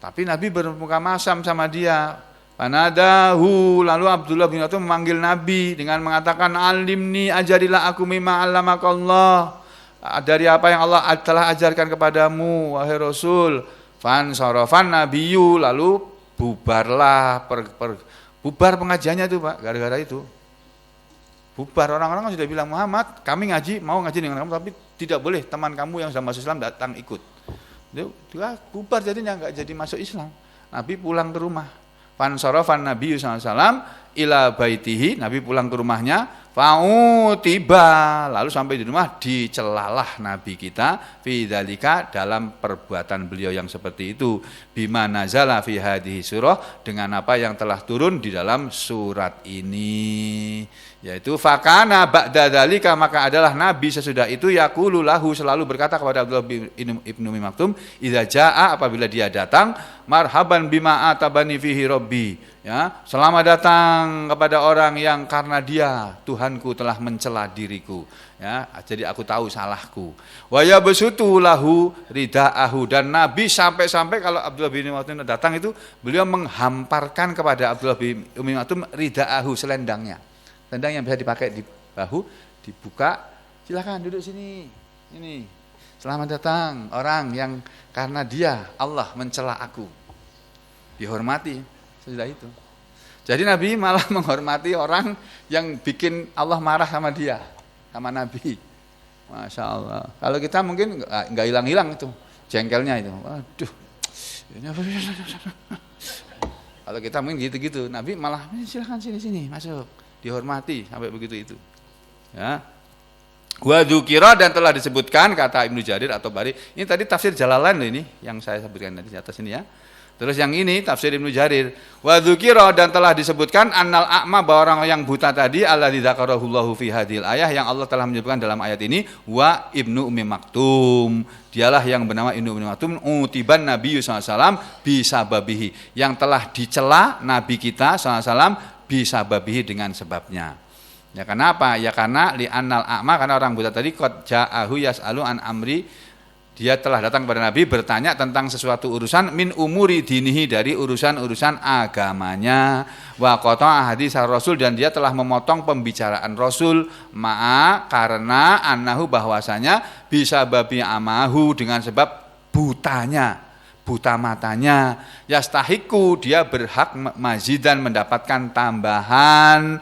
tapi Nabi bermuka masam sama dia. Panadahu, lalu Abdullah bin Mas'ud memanggil Nabi dengan mengatakan, alimni, ajarilah aku mimma 'allamakallah, dari apa yang Allah telah ajarkan kepadamu wahai Rasul. Fansarafan nabiyyu, lalu bubarlah, bubar pengajiannya itu Pak, gara-gara itu. Bubar, orang-orang sudah bilang, Muhammad, kami mau ngaji dengan kamu, tapi tidak boleh teman kamu yang sudah masuk Islam datang ikut. Dia bubar, jadinya enggak jadi masuk Islam. Nabi pulang ke rumah. Fansorofan Nabi SAW ila baitihi, Nabi pulang ke rumahnya. Tiba, lalu sampai di rumah dicelalah Nabi kita fidzalika dalam perbuatan beliau yang seperti itu, bima nazala fi hadhihi surah, dengan apa yang telah turun di dalam surat ini, yaitu fakana ba'da dzalika, maka adalah Nabi sesudah itu yaqulu lahu, selalu berkata kepada Abdullah bin Ibnu Ummi Maktum, idza jaa, apabila dia datang, marhaban bima atabani fihi rabbi, ya, selamat datang kepada orang yang karena dia Tuhanku telah mencela diriku, ya, jadi aku tahu salahku. Wa yabsutu lahu ridaahu, dan Nabi sampai-sampai kalau Abdullah bin Ummi Maktum datang itu beliau menghamparkan kepada Abdullah bin Ummi Maktum ridaahu, selendangnya. Selendang yang bisa dipakai di bahu, dibuka, silakan duduk sini. Ini selamat datang orang yang karena dia Allah mencela aku. Dihormati sudah itu. Jadi Nabi malah menghormati orang yang bikin Allah marah sama dia, sama Nabi. Masya Allah. Kalau kita mungkin nggak hilang-hilang itu jengkelnya itu. Waduh. Kalau kita mungkin gitu-gitu. Nabi malah silakan sini masuk, dihormati sampai begitu itu. Ya. Wa dzukira, dan telah disebutkan, kata Ibnu Jarir atau Bari. Ini tadi tafsir Jalalain loh, ini yang saya sebutkan tadi di atas ini ya. Terus yang ini tafsir Ibnu Jarir, wa dzukira, dan telah disebutkan annal a'ma, bahwa orang yang buta tadi, alladzi dzakarahullahu fi hadhil ayah, yang Allah telah menyebutkan dalam ayat ini, wa Ibnu Ummi Maktum, dialah yang bernama Ibnu Ummi Maktum, utiban Nabi SAW bisababihi, yang telah dicela Nabi kita SAW bisababihi, dengan sebabnya. Ya kenapa? Ya karena li'annal a'ma, karena orang buta tadi qad ja'ahu yas'alu an amri, dia telah datang kepada Nabi bertanya tentang sesuatu urusan min umuri dinihi, dari urusan-urusan agamanya, wa qata'a hadis Rasul, dan dia telah memotong pembicaraan Rasul, ma'a, karena annahu, bahwasanya bisa babi amahu, dengan sebab butanya, buta matanya, yastahiku, dia berhak mazidan, mendapatkan tambahan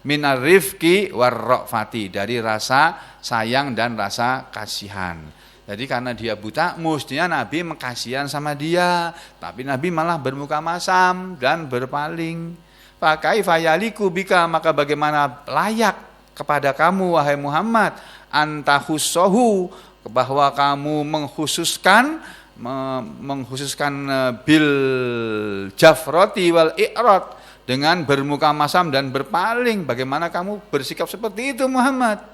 minarifki warrofati, dari rasa sayang dan rasa kasihan. Jadi karena dia buta, mestinya Nabi mengkasihan sama dia, tapi Nabi malah bermuka masam dan berpaling. Fakaifa yaliku bika, maka bagaimana layak kepada kamu wahai Muhammad, antahussohu, bahwa kamu mengkhususkan bil jafroti wal i'rad, dengan bermuka masam dan berpaling. Bagaimana kamu bersikap seperti itu Muhammad?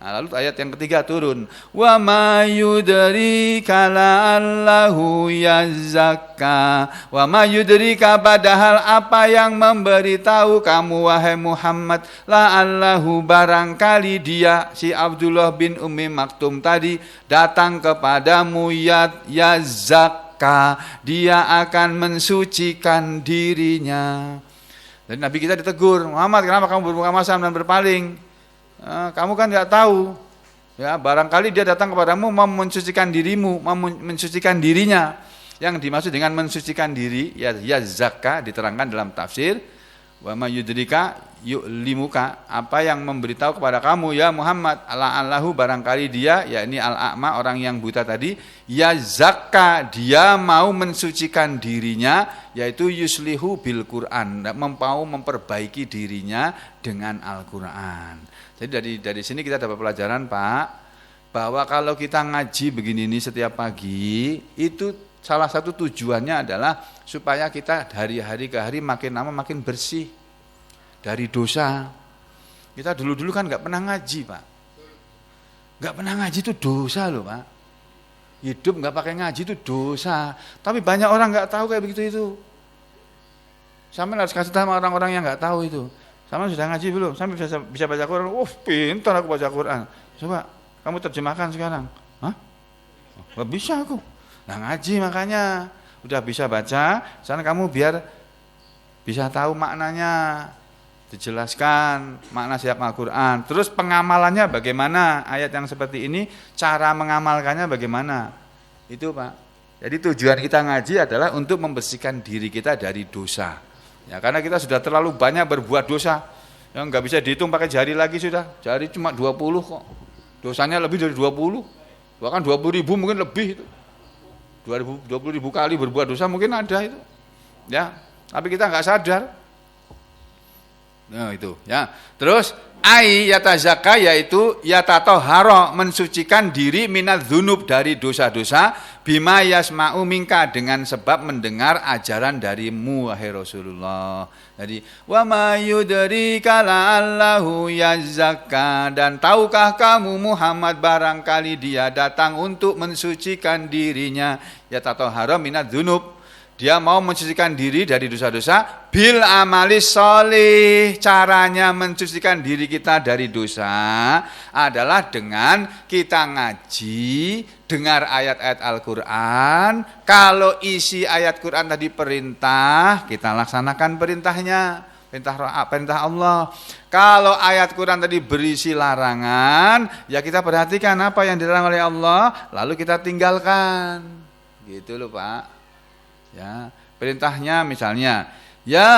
Nah, lalu ayat yang ketiga turun, wa ma yudrika la'allahu yazakka, wa ma yudrika, padahal apa yang memberitahu kamu wahai Muhammad, la'allahu, barangkali dia, si Abdullah bin Ummi Maktum tadi, datang kepadamu yazakka, dia akan mensucikan dirinya. Dan Nabi kita ditegur, Muhammad, kenapa kamu bermuka masam dan berpaling? Kamu kan nggak tahu, ya, barangkali dia datang kepadamu mau mensucikan dirimu, mau mensucikan dirinya. Yang dimaksud dengan mensucikan diri, ya zakka, diterangkan dalam tafsir, wa ma yudrika yu'limuka, apa yang memberitahu kepada kamu ya Muhammad, la'allahu, barangkali dia, yakni al-a'ma, orang yang buta tadi, ya zakka, dia mau mensucikan dirinya, yaitu yuslihu bil Quran, mau memperbaiki dirinya dengan Al-Quran. Jadi dari sini kita dapat pelajaran Pak, bahwa kalau kita ngaji begini nih setiap pagi, itu salah satu tujuannya adalah supaya kita dari hari ke hari makin lama makin bersih dari dosa. Kita dulu kan nggak pernah ngaji Pak, nggak pernah ngaji itu dosa loh Pak. Hidup nggak pakai ngaji itu dosa. Tapi banyak orang nggak tahu kayak begitu itu. Sampai harus kasih tahu sama orang-orang yang nggak tahu itu. Sama sudah ngaji belum? Sampai bisa baca Quran. Pintar aku baca Quran. Coba kamu terjemahkan sekarang. Hah? Nggak bisa aku. Nah ngaji makanya udah bisa baca. Sana kamu biar bisa tahu maknanya, dijelaskan makna siap Al-Quran. Terus pengamalannya bagaimana? Ayat yang seperti ini, cara mengamalkannya bagaimana? Itu Pak. Jadi tujuan kita ngaji adalah untuk membersihkan diri kita dari dosa. Ya, karena kita sudah terlalu banyak berbuat dosa, yang nggak bisa dihitung pakai jari lagi sudah. Jari cuma 20 kok. Dosanya lebih dari 20. Bahkan 20.000 mungkin lebih itu. 20.000 kali berbuat dosa mungkin ada itu. Ya. tapi kita nggak sadar. Nah itu ya. Terus ai yatazakka yaitu yatatoharo mensucikan diri minadz dzunub dari dosa-dosa bima yasma'u minka dengan sebab mendengar ajaran darimu wahai Rasulullah. Jadi wa ma yudrika la'allahu yazakka, dan tahukah kamu Muhammad barangkali dia datang untuk mensucikan dirinya, yatatoharo minadz dzunub. Dia mau mensucikan diri dari dosa-dosa bil amalis sholih. Caranya mensucikan diri kita dari dosa adalah dengan kita ngaji, dengar ayat-ayat Al-Quran. Kalau isi ayat Quran tadi perintah, kita laksanakan perintahnya, perintah Allah. Kalau ayat Quran tadi berisi larangan, ya kita perhatikan apa yang dilarang oleh Allah, lalu kita tinggalkan. Gitu loh Pak. Ya, perintahnya misalnya, ya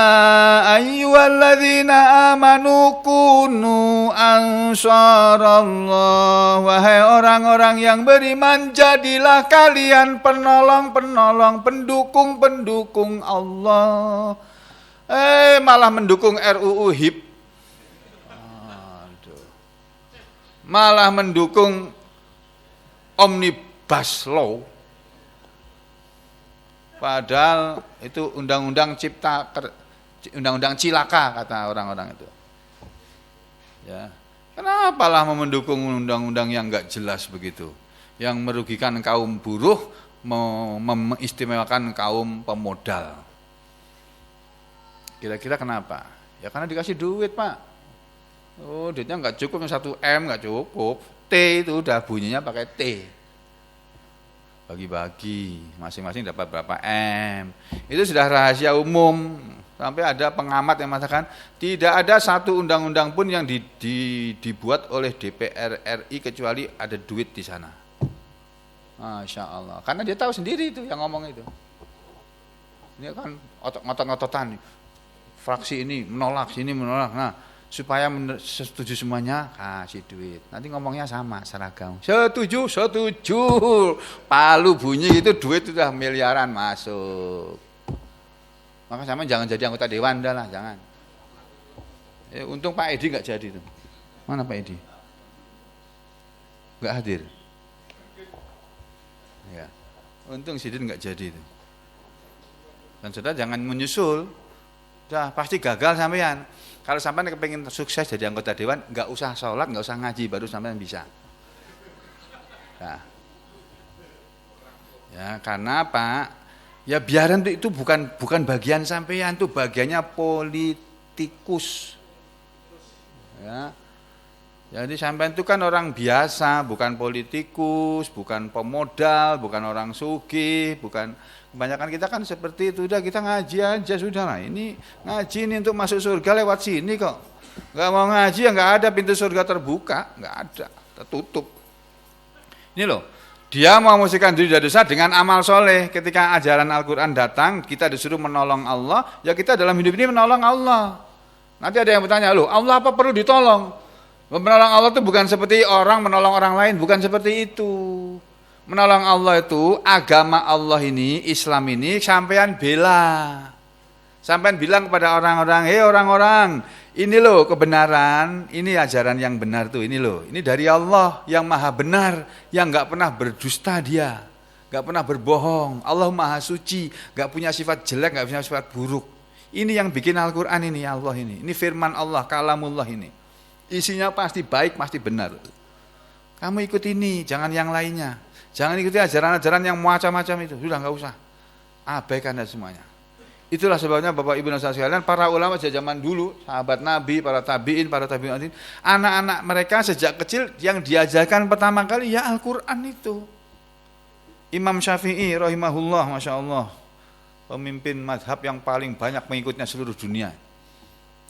ayyuhalladzina amanu kunu ansarallah, wahai orang-orang yang beriman, jadilah kalian penolong-penolong, pendukung-pendukung Allah. Malah mendukung RUU HIP. Malah mendukung Omnibus Law. Padahal itu undang-undang undang-undang cilaka kata orang-orang itu. Ya, kenapa lah mendukung undang-undang yang enggak jelas begitu, yang merugikan kaum buruh, mengistimewakan kaum pemodal. Kira-kira kenapa? Ya karena dikasih duit Pak. Oh, duitnya enggak cukup, 1 M enggak cukup. T itu udah bunyinya pakai T. Bagi-bagi, masing-masing dapat berapa M. Itu sudah rahasia umum. Sampai ada pengamat yang mengatakan tidak ada satu undang-undang pun yang dibuat oleh DPR RI kecuali ada duit di sana. Masya Allah. Karena dia tahu sendiri itu yang ngomong itu. Ini kan ngotot-ngototan. Fraksi ini menolak, sini menolak. Nah, supaya setuju semuanya, kasih duit. Nanti ngomongnya sama, seragam. Setuju. Palu bunyi itu duit sudah miliaran masuk. Maka sama jangan jadi anggota dewan dah lah, jangan. Untung Pak Edi nggak jadi itu. Mana Pak Edi? Nggak hadir. Ya, untung Sidin nggak jadi itu. Dan saudara jangan menyusul. Dah pasti gagal sampean. Kalau sampean kepengen sukses jadi anggota dewan, nggak usah sholat, nggak usah ngaji, baru sampean bisa. Nah. Ya, karena apa? Ya biaran itu bukan bagian sampean, itu bagiannya politikus. Ya. Jadi sampean itu kan orang biasa, bukan politikus, bukan pemodal, bukan orang sugih, bukan. Kebanyakan kita kan seperti itu, udah kita ngaji aja sudah lah. Ini ngaji ini untuk masuk surga lewat sini kok. Enggak mau ngaji ya enggak ada pintu surga terbuka, enggak ada, tertutup. Ini loh, dia mau membersihkan diri dari dosa dengan amal soleh. Ketika ajaran Al-Quran datang, kita disuruh menolong Allah, ya kita dalam hidup ini menolong Allah. Nanti ada yang bertanya, loh Allah apa perlu ditolong? Menolong Allah itu bukan seperti orang menolong orang lain, bukan seperti itu. Menolong Allah itu, agama Allah ini, Islam ini, sampean bela. Sampean bilang kepada orang-orang, hei orang-orang, ini loh kebenaran, ini ajaran yang benar tuh, ini loh. Ini dari Allah yang maha benar, yang gak pernah berdusta dia, gak pernah berbohong. Allah maha suci, gak punya sifat jelek, gak punya sifat buruk. Ini yang bikin Al-Quran ini, Allah ini. Ini firman Allah, kalamullah ini. Isinya pasti baik, pasti benar. Kamu ikut ini, jangan yang lainnya. Jangan ikuti ajaran-ajaran yang macam-macam itu. Sudah enggak usah. Abaikan semuanya. Itulah sebabnya Bapak Ibu dan saudara sekalian, para ulama sejak zaman dulu, sahabat Nabi, para tabi'in, anak-anak mereka sejak kecil yang diajarkan pertama kali ya Al-Quran itu. Imam Syafi'i rahimahullah, Masya Allah, pemimpin mazhab yang paling banyak pengikutnya seluruh dunia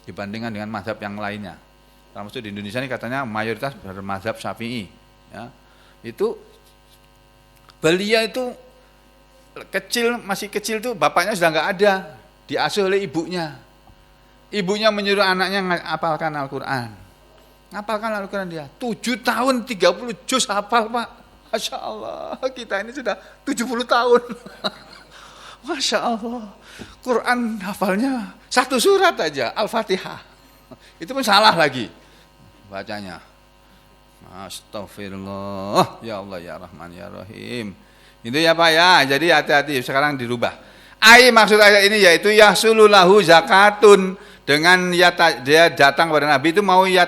dibandingkan dengan mazhab yang lainnya. Termasuk di Indonesia ini katanya mayoritas bermazhab Syafi'i. Ya. Itu beliau itu masih kecil tuh bapaknya sudah enggak ada, diasuh oleh ibunya. Ibunya menyuruh anaknya ngapalkan Al-Quran. Ngapalkan Al-Quran dia. 7 tahun 30 juz hafal Pak. Masya Allah, kita ini sudah 70 tahun. Masya Allah, Quran hafalnya 1 surat aja, Al-Fatihah. Itu pun salah lagi bacanya. Astagfirullah, ya Allah ya Rahman ya Rahim. Itu ya Pak ya, jadi hati-hati sekarang dirubah. Maksud ayat ini yaitu yahsululahu zakatun, dengan dia datang kepada Nabi itu mau ya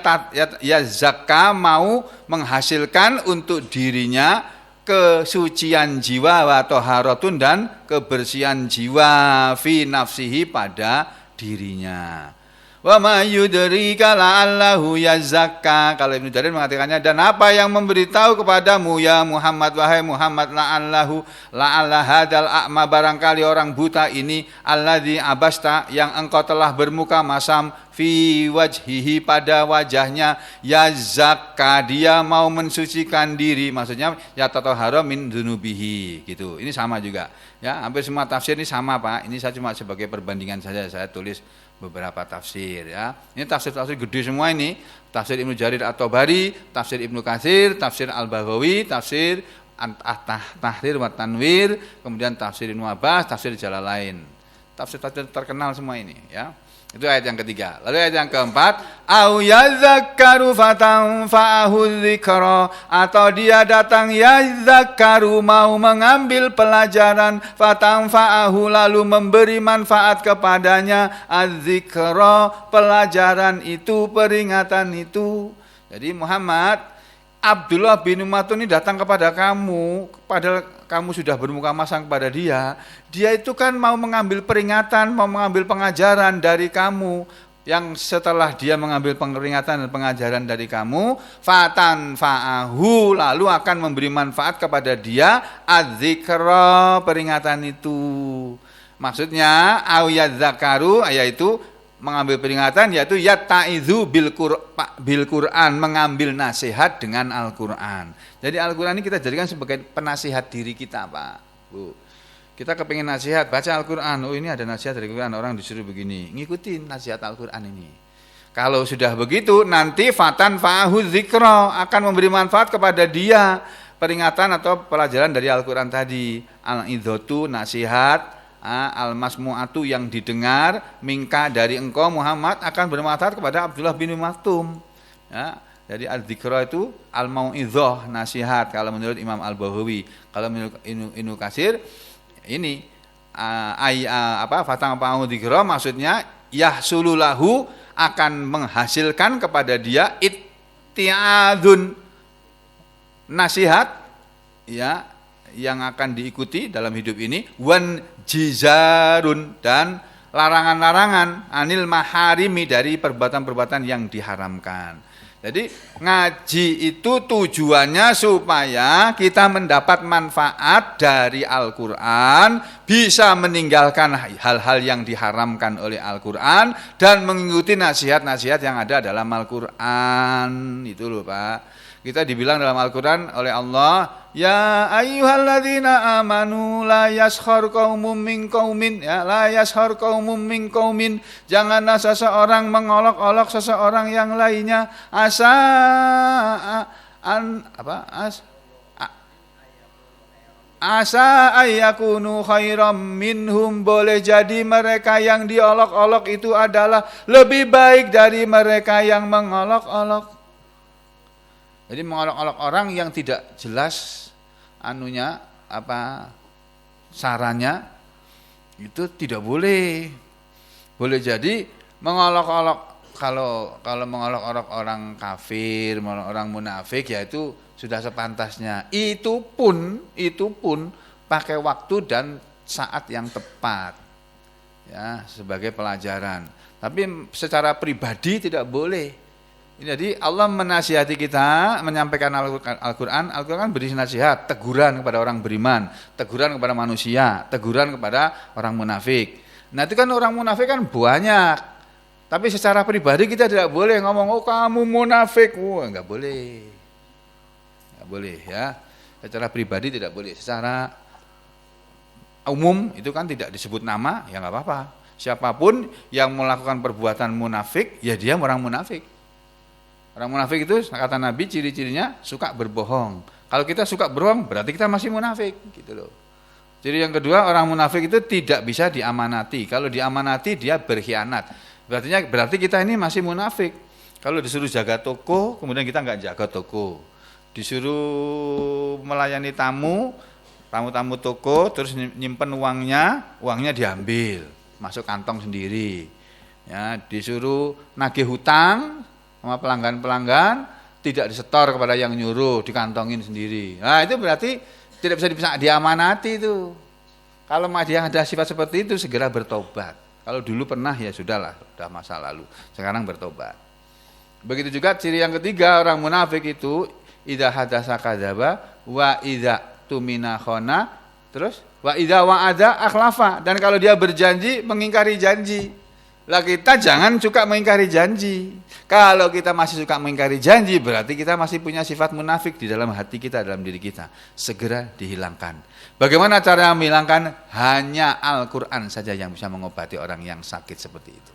zakah, mau menghasilkan untuk dirinya kesucian jiwa wa taharatun, dan kebersihan jiwa fi nafsihi, pada dirinya. Wa ma yudrika la'allahu yazakka, kalau Ibnu Jarir mengatakannya, dan apa yang memberitahu kepadamu ya Muhammad, wahai Muhammad, la'alla hadal a'ma, barangkali orang buta ini, alladzi abasta, yang engkau telah bermuka masam, fi wajhihi, pada wajahnya, yazakka, dia mau mensucikan diri, maksudnya ya tatahhara min dzunubihi, gitu. Ini sama juga ya, hampir semua tafsir ini sama Pak. Ini saya cuma sebagai perbandingan saja, saya tulis beberapa tafsir ya. Ini tafsir-tafsir gede semua ini. Tafsir Ibnu Jarir At-Tabari, tafsir Ibnu Katsir, tafsir Al-Baghawi, tafsir Tahrir wa Tanwir, kemudian tafsir Ibnu Abbas, tafsir Jalalain. Tafsir-tafsir terkenal semua ini ya. Itu ayat yang ketiga. Lalu ayat yang keempat, au yadzakkaru fatanfa'ahu dzikra, atau dia datang yadzakkaru, mau mengambil pelajaran, fatanfa'ahu, lalu memberi manfaat kepadanya, adzikra, pelajaran itu, peringatan itu. Jadi Muhammad, Abdullah bin Maktum ini datang kepada kamu, padahal kamu sudah bermuka masam kepada dia. Dia itu kan mau mengambil peringatan, mau mengambil pengajaran dari kamu. Yang setelah dia mengambil peringatan dan pengajaran dari kamu, fatan fa'ahu, lalu akan memberi manfaat kepada dia, adzikra, peringatan itu. Maksudnya au yadzakaru, yaitu mengambil peringatan, yaitu yattaizu bil Quran, mengambil nasihat dengan Al-Quran. Jadi Al-Quran ini kita jadikan sebagai penasihat diri kita Pak, Bu. Kita kepingin nasihat, baca Al-Quran, oh ini ada nasihat dari Al-Quran, orang disuruh begini, ngikutin nasihat Al-Quran ini. Kalau sudah begitu, nanti fatan fa'ahu dzikra, akan memberi manfaat kepada dia, peringatan atau pelajaran dari Al-Quran tadi. Al-idhotu, nasihat, al-masmu'atu, yang didengar, mingka, dari engkau Muhammad, akan bermanfaat kepada Abdullah bin Maktum ya. Jadi al-dzikra itu al-mau'idhah, nasihat kalau menurut Imam Al-Baghawi. Kalau menurut Ibnu Katsir ini fatang pa'u dzikra, maksudnya yahsululahu, akan menghasilkan kepada dia itti'adzun, nasihat ya, yang akan diikuti dalam hidup ini, wan jizarun, dan larangan-larangan, anil maharimi, dari perbuatan-perbuatan yang diharamkan. Jadi ngaji itu tujuannya supaya kita mendapat manfaat dari Al-Quran, bisa meninggalkan hal-hal yang diharamkan oleh Al-Quran, dan mengikuti nasihat-nasihat yang ada dalam Al-Quran. Itu loh Pak. Kita dibilang dalam Al-Quran oleh Allah, ya ayyuhalladzina amanu la yaskhar qaumun min qaumin, ya, la yaskhar qaumun min qaumin, janganlah seseorang mengolok-olok seseorang yang lainnya, asa ayyakunu khairam minhum, boleh jadi mereka yang diolok-olok itu adalah lebih baik dari mereka yang mengolok-olok. Jadi mengolok-olok orang yang tidak jelas sarannya, itu tidak boleh. Boleh jadi mengolok-olok, kalau mengolok-olok orang kafir, mengolok orang munafik, ya itu sudah sepantasnya. Itu pun pakai waktu dan saat yang tepat ya, sebagai pelajaran. Tapi secara pribadi tidak boleh. Jadi Allah menasihati kita, menyampaikan Al-Quran. Al-Quran berisi nasihat, teguran kepada orang beriman, teguran kepada manusia, teguran kepada orang munafik. Nah itu kan orang munafik kan banyak, tapi secara pribadi kita tidak boleh ngomong, oh kamu munafik, enggak boleh ya. Secara pribadi tidak boleh. Secara umum itu kan tidak disebut nama, ya enggak apa-apa. Siapapun yang melakukan perbuatan munafik, ya dia orang munafik. Orang munafik itu kata Nabi ciri-cirinya suka berbohong. Kalau kita suka berbohong berarti kita masih munafik gitu loh. Ciri yang kedua, orang munafik itu tidak bisa diamanati. Kalau diamanati dia berkhianat. Berarti kita ini masih munafik. Kalau disuruh jaga toko, kemudian kita nggak jaga toko. Disuruh melayani tamu toko, terus nyimpen uangnya diambil, masuk kantong sendiri. Ya, disuruh nagih hutang sama pelanggan, tidak disetor kepada yang nyuruh, dikantongin sendiri. Nah, itu berarti tidak bisa diamanati itu. Kalau dia ada sifat seperti itu, segera bertobat. Kalau dulu pernah ya sudahlah, sudah masa lalu. Sekarang bertobat. Begitu juga ciri yang ketiga orang munafik itu, idza hadatsa kadzaba wa idza tumina khana, terus wa idza wa'ada akhlafa. Dan kalau dia berjanji mengingkari janji. Lah kita jangan suka mengingkari janji. Kalau kita masih suka mengingkari janji, berarti kita masih punya sifat munafik di dalam hati kita, dalam diri kita. Segera dihilangkan. Bagaimana cara menghilangkan? Hanya Al-Quran saja yang bisa mengobati orang yang sakit seperti itu.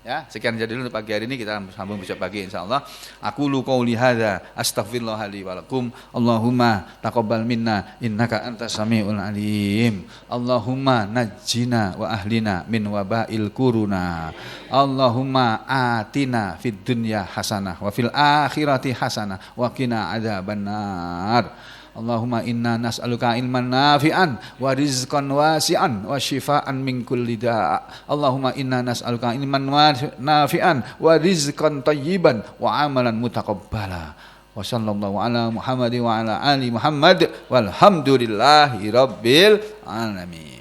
Ya, sekian saja dulu untuk pagi hari ini, kita sambung besok pagi insyaallah. Aqulu qouli hadza astaghfirullah li wa lakum. Allahumma taqabbal minna innaka antas samiul alim. Allahumma najjina wa ahlina min wabail kuruna. Allahumma atina fid dunya hasanah wa fil akhirati hasanah wa qina adzabannar. Allahumma inna nas'aluka ilman nafi'an wa rizqan wasi'an wa shifaan min kulli da'. Allahumma inna nas'aluka ilman nafi'an wa rizqan thayyiban wa amalan mutaqabbala. Wa sallallahu ala Muhammad wa ala ali Muhammad walhamdulillahi rabbil alamin.